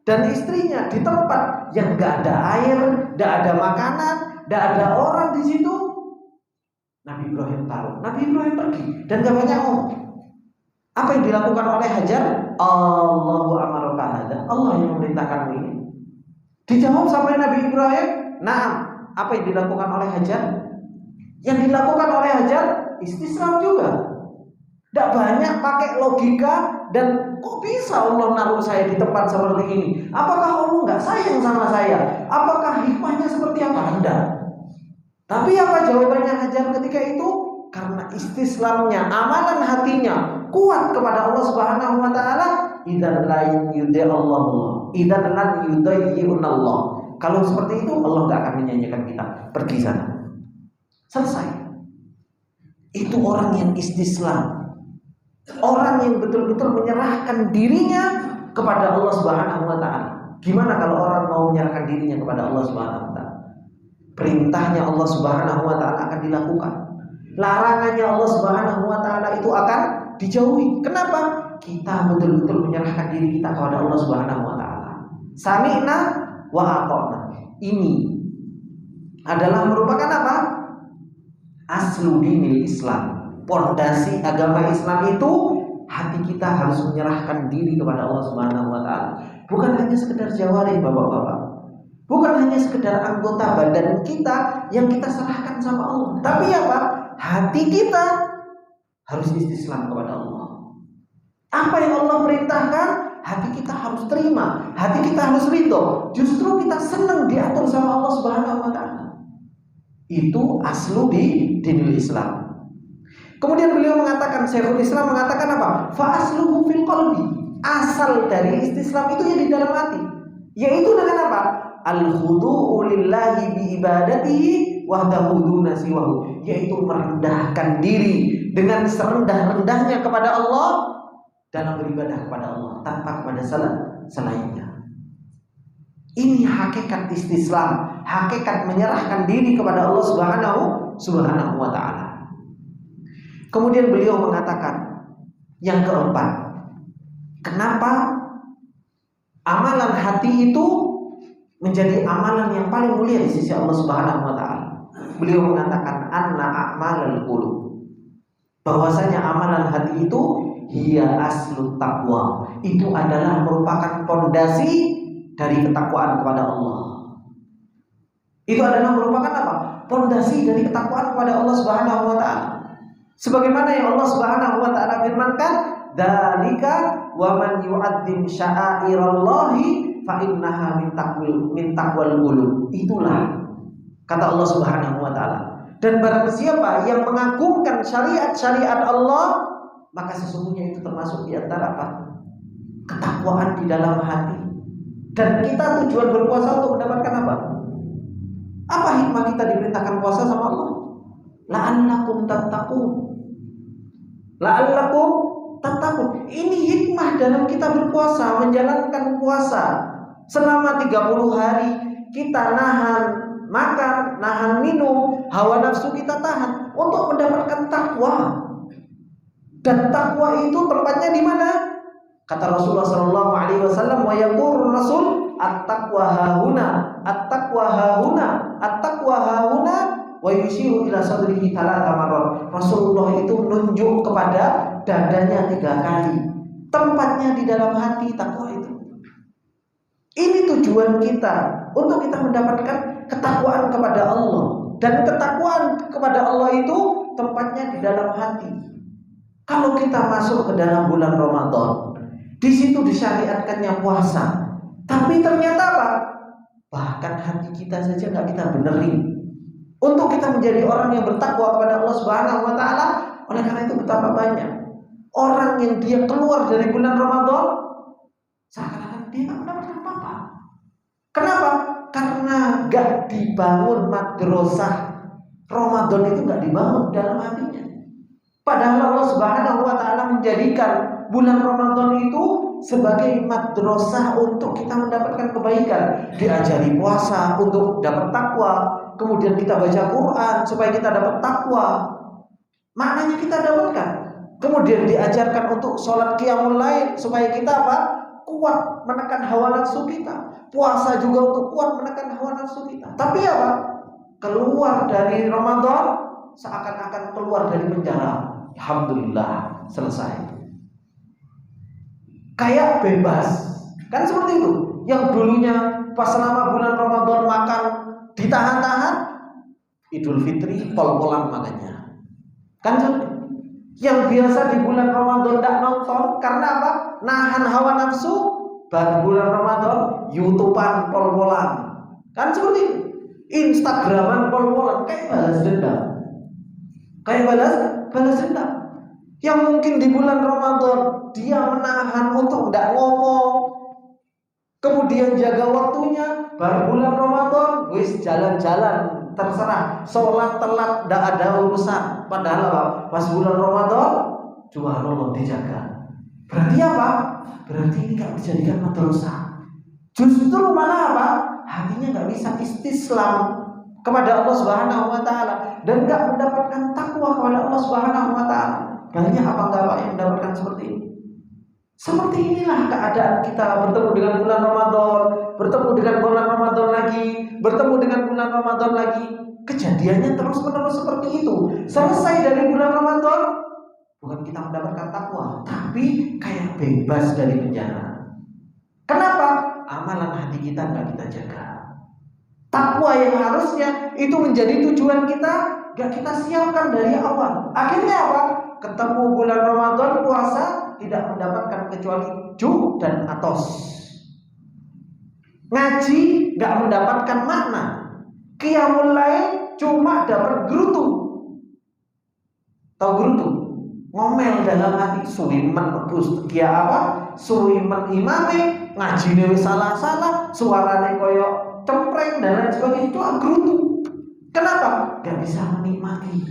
dan istrinya di tempat yang tidak ada air, tidak ada makanan, tidak ada orang di situ. Nabi Ibrahim taruh. Nabi Ibrahim pergi dan tidak banyak ngomong. Apa yang dilakukan oleh Hajar? Allahu amaraka hadza. Allah yang memerintahkanmu ini. Dijawab sampai Nabi Ibrahim, "Na'am." Apa yang dilakukan oleh Hajar? Yang dilakukan oleh Hajar istislam juga. Tidak banyak pakai logika dan kok bisa Allah naruh saya di tempat seperti ini? Apakah Allah nggak sayang sama saya? Apakah hikmahnya seperti apa? Tidak. Tapi apa jawabannya Hajar ketika itu? Karena istislamnya, amalan hatinya kuat kepada Allah Subhanahu wa Ta'ala. Idzan la yudhi'allahu, idzan lan yudhi'unallah. Kalau seperti itu Allah nggak akan menyanyikan kita. Pergi sana. Selesai. Itu orang yang istislam. Orang yang betul-betul menyerahkan dirinya kepada Allah Subhanahu wa Ta'ala. Gimana kalau orang mau menyerahkan dirinya kepada Allah Subhanahu wa Ta'ala? Perintahnya Allah Subhanahu wa Ta'ala akan dilakukan. Larangannya Allah Subhanahu wa Ta'ala itu akan dijauhi. Kenapa? Kita betul-betul menyerahkan diri kita kepada Allah Subhanahu wa Ta'ala. Sami'na wa ata'na. Ini adalah merupakan apa? Aslu dinil Islam. Pondasi agama Islam itu hati kita harus menyerahkan diri kepada Allah Subhanahu wa Ta'ala. Bukan hanya sekedar jawari, Bapak-bapak. Bukan hanya sekedar anggota badan kita yang kita serahkan sama Allah. Tapi apa? Hati kita harus istislam kepada Allah. Apa yang Allah perintahkan, hati kita harus terima, hati kita harus ridho. Justru kita senang diatur sama Allah Subhanahu wa Ta'ala. Itu aslu di dinul Islam. Kemudian beliau mengatakan, Syekhul Islam mengatakan apa? Fa asluhu fil qalbi. Asal dari istislam itu yang di dalam hati. Yaitu dengan apa? Al-khudu'u lillahi bi ibadatihi wahdahu duna siwahu. Yaitu merendahkan diri dengan serendah-rendahnya kepada Allah dalam beribadah kepada Allah tanpa kepada selainnya. Ini hakikat istislam, hakikat menyerahkan diri kepada Allah Subhanahu wa Ta'ala. Kemudian beliau mengatakan yang keempat, kenapa amalan hati itu menjadi amalan yang paling mulia di sisi Allah Subhanahu wa Ta'ala. Beliau mengatakan anna a'malal qulub, bahwasanya amalan hati itu hiya aslut taqwa, itu adalah merupakan pondasi dari ketakwaan kepada Allah. Itu adalah merupakan apa? Pondasi dari ketakwaan kepada Allah Subhanahu wa Ta'ala. Sebagaimana yang Allah Subhanahu wa Ta'ala firmankan, dzalika wa man yu'azzim sya'airallahi fa innaha min taqwal qulub. Itulah kata Allah Subhanahu wa Ta'ala. Dan barang siapa yang mengagungkan syariat-syariat Allah, maka sesungguhnya itu termasuk di antara apa? ketakwaan di dalam hati. Dan kita tujuan berpuasa untuk mendapatkan apa? Apa hikmah kita diperintahkan puasa sama Allah? La'allakum tattaqun. La'allakum tattaqun. Ini hikmah dalam kita berpuasa, menjalankan puasa selama 30 hari. Kita nahan makan, nahan minum, hawa nafsu kita tahan untuk mendapatkan takwa. Dan takwa itu tempatnya di mana? Kata Rasulullah sallallahu alaihi wasallam, wa yaqulu Rasul, at-taqwa hahuna, at-taqwa hahuna, at-taqwa hahuna, wa yushiru ila sadrihi thalatha marrat. Rasulullah itu menunjuk kepada dadanya 3 kali. Tempatnya di dalam hati takwa itu. Ini tujuan kita untuk kita mendapatkan ketakwaan kepada Allah. Dan ketakwaan kepada Allah itu tempatnya di dalam hati. Kalau kita masuk ke dalam bulan Ramadan, di situ disyariatkannya puasa, tapi ternyata apa? Bahkan hati kita saja nggak kita benerin untuk kita menjadi orang yang bertakwa kepada Allah Subhanahu Wa Taala. Oleh karena itu betapa banyak orang yang dia keluar dari bulan Ramadan seakan-akan dia nggak mendapatkan apa-apa. Kenapa? Karena nggak dibangun madrasah Ramadan itu, nggak dibangun dalam hatinya. Padahal Allah Subhanahu Wa Taala menjadikan bulan Ramadan itu sebagai madrasah untuk kita mendapatkan kebaikan. Diajari puasa untuk dapat takwa, kemudian kita baca Quran supaya kita dapat takwa. Maknanya kita dapatkan. Kemudian diajarkan untuk sholat qiyamul lail supaya kita apa? Kuat menekan hawa nafsu kita. Puasa juga untuk kuat menekan hawa nafsu kita. Tapi apa? Keluar dari Ramadan seakan-akan keluar dari penjara. Alhamdulillah, selesai. Kayak bebas. Kan seperti itu. Yang dulunya pas selama bulan Ramadan makan ditahan-tahan, Idul Fitri pol-polan makannya. Kan seperti itu. Yang biasa di bulan Ramadan tidak nonton karena apa? Nahan hawa nafsu. Baru bulan Ramadan YouTubean pol-polan. Kan seperti itu. Instagraman pol-polan. Kayak balas dendam. Kayak balas dendam. Yang mungkin di bulan Ramadan dia menahan untuk tidak ngomong, kemudian jaga waktunya. Baru bulan Ramadan wis jalan-jalan terserah, sholat telat tidak ada urusan. Padahal apa? Pas bulan Ramadan juga Allah dijaga. Berarti apa? Berarti ini nggak dijadikan madrasah. Justru malah apa? Hatinya nggak bisa istislam kepada Allah Subhanahu Wa Taala dan nggak mendapatkan takwa kepada Allah Subhanahu Wa Taala. Banyak apa enggak Pak yang mendapatkan seperti ini? Seperti inilah keadaan kita bertemu dengan bulan Ramadan, bertemu dengan bulan Ramadan lagi, bertemu dengan bulan Ramadan lagi. Kejadiannya terus-menerus seperti itu. Selesai dari bulan Ramadan, bukan kita mendapatkan takwa, tapi kayak bebas dari penjara. Kenapa? Amalan hati kita nggak kita jaga. Takwa yang harusnya itu menjadi tujuan kita, nggak kita siapkan dari awal. Akhirnya apa? Ketemu bulan Ramadan puasa tidak mendapatkan kecuali ju dan atos. Ngaji nggak mendapatkan makna. Qiyamul lail cuma dapat gerutu. Tahu gerutu? Ngomel dalam hati, suwimen Gus kia apa? Suwimen imame, ngajine wis salah-salah, suarane koyo cempreng dan lain sebagainya, itu gerutu. Kenapa? Gak bisa menikmati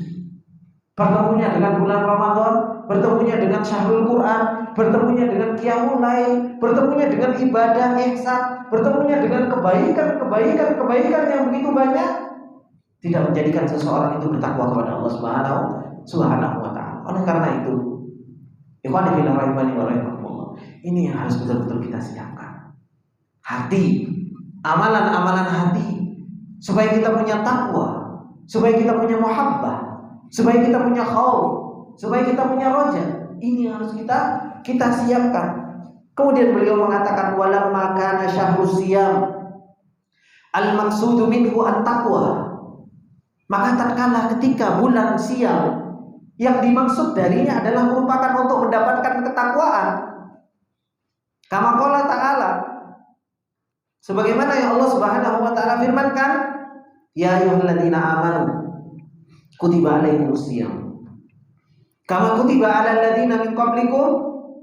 bertemunya dengan bulan Ramadan, bertemunya dengan syahrul Quran, bertemunya dengan qiyamul lail, bertemunya dengan ibadah ihsan, bertemunya dengan kebaikan yang begitu banyak, tidak menjadikan seseorang itu bertakwa kepada Allah Subhanahu Wa Taala. Oleh karena itu, ikhwan fillah rahimani wa rahimakumullah, ini yang harus betul-betul kita siapkan. Hati, amalan-amalan hati, supaya kita punya takwa, supaya kita punya muhabbah, supaya kita punya khauf, supaya kita punya roja. Ini harus kita siapkan. Kemudian beliau mengatakan walamma kana syahrus siyam al-maqsudu minhu at-taqwa. Maka tatkala ketika bulan siam yang dimaksud darinya adalah merupakan untuk mendapatkan ketakwaan. Kama qala ta'ala, sebagaimana yang Allah Subhanahu Wa Taala firmankan, ya ayyuhalladzina amanu kutiba alaikumus shiyam kama kutiba alal ladzina min qablikum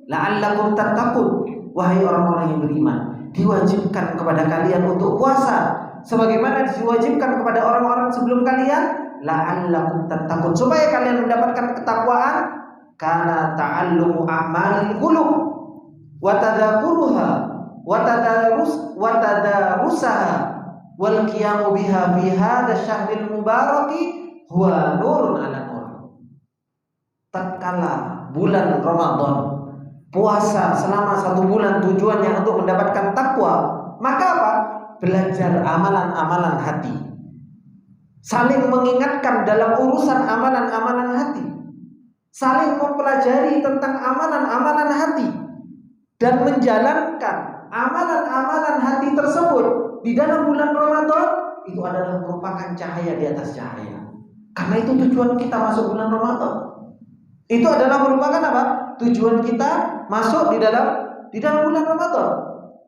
la'allakum tattaqun. wahai orang-orang yang beriman, diwajibkan kepada kalian untuk puasa sebagaimana diwajibkan kepada orang-orang sebelum kalian, la'allakum tattaqun, supaya kalian mendapatkan ketakwaan, karena ta'allumu a'malil qulub wa tadzakuruha wa tadarusaha wal qiyamu biha fi hadzal syahril mubaraki huwa nurun 'ala nur. Tatkala bulan Ramadan, puasa selama 1 bulan tujuannya untuk mendapatkan takwa, maka apa? Belajar amalan-amalan hati, saling mengingatkan dalam urusan amalan-amalan hati, saling mempelajari tentang amalan-amalan hati, dan menjalankan amalan-amalan hati tersebut di dalam bulan Ramadan. Itu adalah merupakan cahaya di atas cahaya. Karena itu tujuan kita masuk bulan Ramadan. Itu adalah merupakan apa? Tujuan kita masuk di dalam bulan Ramadan.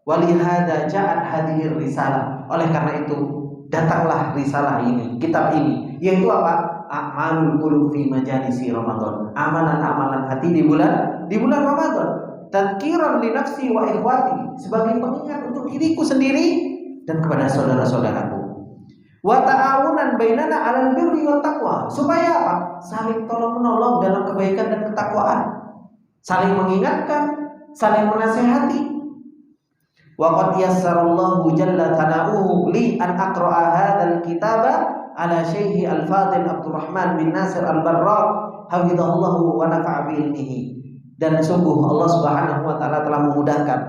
Walihada ja'at hadhir risalah. Oleh karena itu datanglah risalah ini, kitab ini, yaitu apa? A'malul qulub fi majalisi Ramadan. Amalan-amalan hati di bulan Ramadan. Tadhkiran li nafsi wa ikhwati, sebagai pengingat untuk diriku sendiri dan kepada saudara-saudaraku. Wa ta'awunan bainana 'alal birri wat taqwa, supaya apa? Saling tolong-menolong dalam kebaikan dan ketakwaan. Saling mengingatkan, saling menasihati. Wa qad yassarallahu jalla thana'uhu li an aqra'a hadzal kitaba ala Syekh Al-Fadil Abdurrahman bin Nasir Al-Barrak hafizahullahu wa nafa'a bi ilmihi. Dan sungguh Allah Subhanahu wa taala telah memudahkan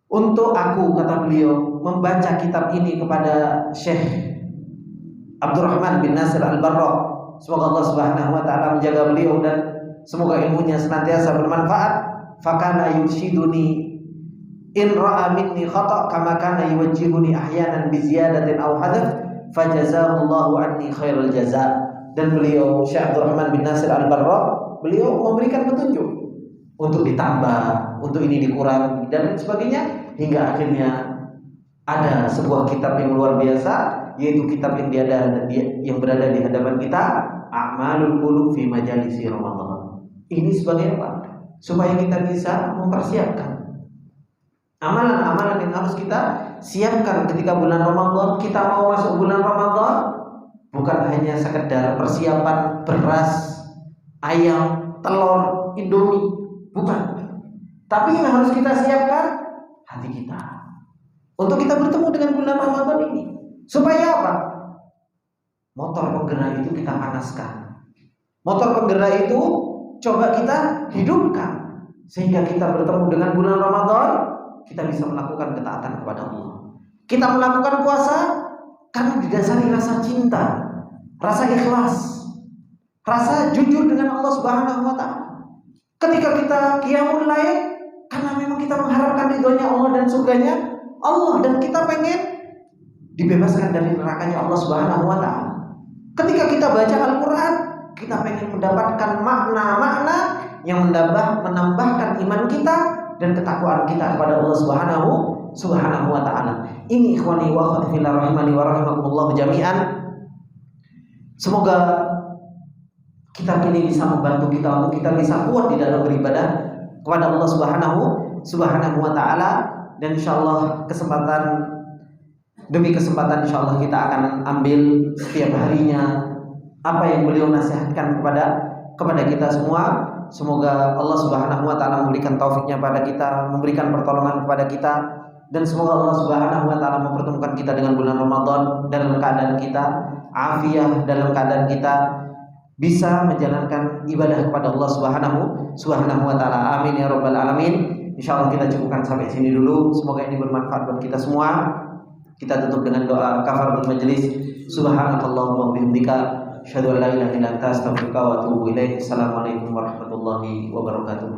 untuk aku, kata beliau, membaca kitab ini kepada Syekh Abdurrahman bin Nasir Al-Barrak. Semoga Allah Subhanahu wa taala menjaga beliau dan semoga ilmunya senantiasa bermanfaat. Fakana yurshiduni in ra'a minni khata' kama kana yuwajjihuni ahyanan bi ziyadatin aw hadaf fajazahullahu anni khairul jaza. Dan beliau Syekh Abdurrahman bin Nasir Al-Barrak, beliau memberikan petunjuk untuk ditambah, untuk ini dikurangi dan sebagainya, hingga akhirnya ada sebuah kitab yang luar biasa, yaitu kitab yang berada di hadapan kita, A'malul Qulub fi Majalisi Ramadan. Ini sebagai apa? Supaya kita bisa mempersiapkan amalan-amalan yang harus kita siapkan ketika bulan Ramadan. Kita mau masuk bulan Ramadan, bukan hanya sekedar persiapan beras, ayam, telur, indomie, bukan. Tapi yang harus kita siapkan hati kita untuk kita bertemu dengan bulan Ramadan ini. Supaya apa? Motor penggerak itu kita panaskan. Motor penggerak itu coba kita hidupkan, sehingga kita bertemu dengan bulan Ramadan, kita bisa melakukan ketaatan kepada Allah. Kita melakukan puasa karena didasari rasa cinta, rasa ikhlas, rasa jujur dengan Allah Subhanahu wa taala. Ketika kita qiyamul lail karena memang kita mengharapkan ridhonya Allah dan surganya Allah, dan kita pengen dibebaskan dari nerakanya Allah Subhanahu wa taala. Ketika kita baca Al-Qur'an, kita pengen mendapatkan makna-makna yang menambahkan iman kita dan ketakwaan kita kepada Allah Subhanahu wa taala. Ini ikhwani wa akhwati fillah rahimani wa rahimakumullah jami'an. Semoga kitab ini bisa membantu kita untuk kita bisa kuat di dalam beribadah kepada Allah Subhanahu wa taala, dan insyaallah kesempatan demi kesempatan insyaallah kita akan ambil setiap harinya apa yang beliau nasihatkan kepada kita semua. Semoga Allah Subhanahu wa taala memberikan taufiknya pada kita, memberikan pertolongan kepada kita, dan semoga Allah Subhanahu wa taala mempertemukan kita dengan bulan Ramadan dalam keadaan kita afiah, dalam keadaan kita bisa menjalankan ibadah kepada Allah Subhanahu wa taala. Amin ya rabbal alamin. Insyaallah kita cukupkan sampai sini dulu. Semoga ini bermanfaat buat kita semua. Kita tutup dengan doa kafaratul majelis. Subhanakallahumma wa bihamdika asyhadu an la ilaha illa anta astaghfiruka wa atubu ilaik. Assalamualaikum warahmatullahi wabarakatuh.